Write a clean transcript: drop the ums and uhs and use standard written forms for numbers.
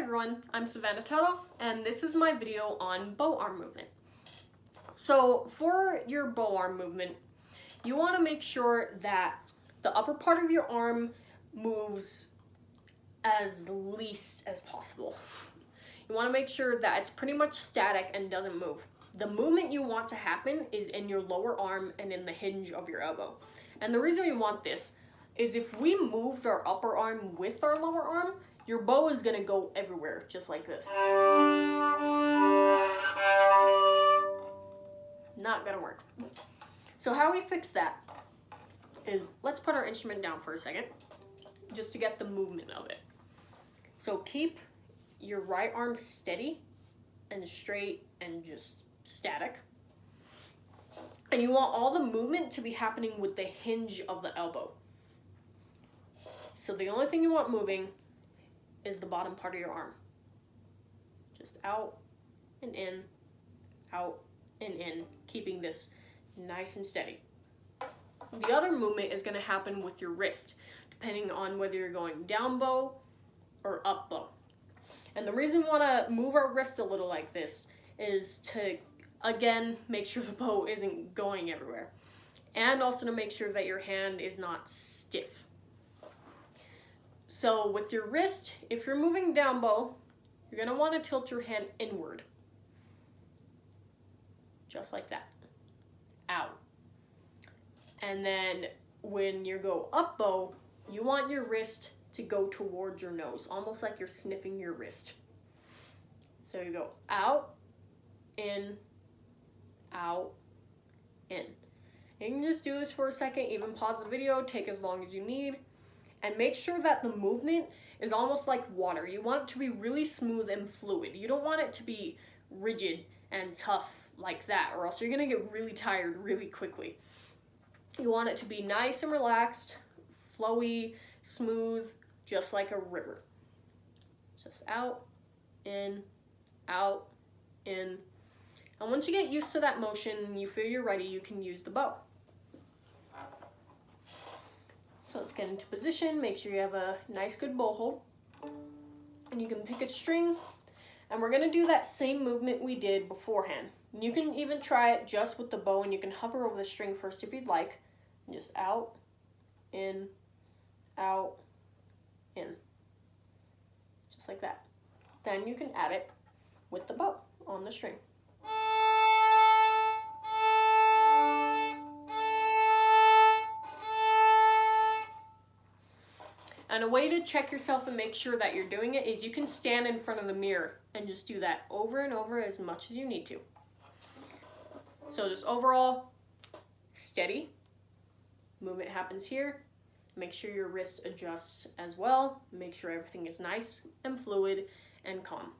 everyone, I'm Savannah Tuttle, and this is my video on bow arm movement. So for your bow arm movement, you want to make sure that the upper part of your arm moves as least as possible. You want to make sure that it's pretty much static and doesn't move. The movement you want to happen is in your lower arm and in the hinge of your elbow. And the reason we want this is if we moved our upper arm with our lower arm, your bow is going to go everywhere, just like this. Not going to work. So how we fix that is, let's put our instrument down for a second, just to get the movement of it. So keep your right arm steady and straight and just static. And you want all the movement to be happening with the hinge of the elbow. So the only thing you want moving is the bottom part of your arm. Just out and in, out and in, keeping this nice and steady. The other movement is going to happen with your wrist, depending on whether you're going down bow or up bow. And the reason we want to move our wrist a little like this is to, again, make sure the bow isn't going everywhere. And also to make sure that your hand is not stiff. So with your wrist, if you're moving down bow, you're going to want to tilt your hand inward. Just like that. Out. And then when you go up bow, you want your wrist to go towards your nose, almost like you're sniffing your wrist. So you go out, in, out, in. You can just do this for a second, even pause the video, take as long as you need, and make sure that the movement is almost like water. You want it to be really smooth and fluid. You don't want it to be rigid and tough like that, or else you're gonna get really tired really quickly. You want it to be nice and relaxed, flowy, smooth, just like a river. Just out, in, in. And once you get used to that motion and you feel you're ready, you can use the bow. So let's get into position. Make sure you have a nice good bow hold. And you can pick a string. And we're gonna do that same movement we did beforehand. You can even try it just with the bow, and you can hover over the string first if you'd like. And just out, in, just like that. Then you can add it with the bow on the string. And a way to check yourself and make sure that you're doing it is you can stand in front of the mirror and just do that over and over as much as you need to. So just overall, steady. Movement happens here. Make sure your wrist adjusts as well. Make sure everything is nice and fluid and calm.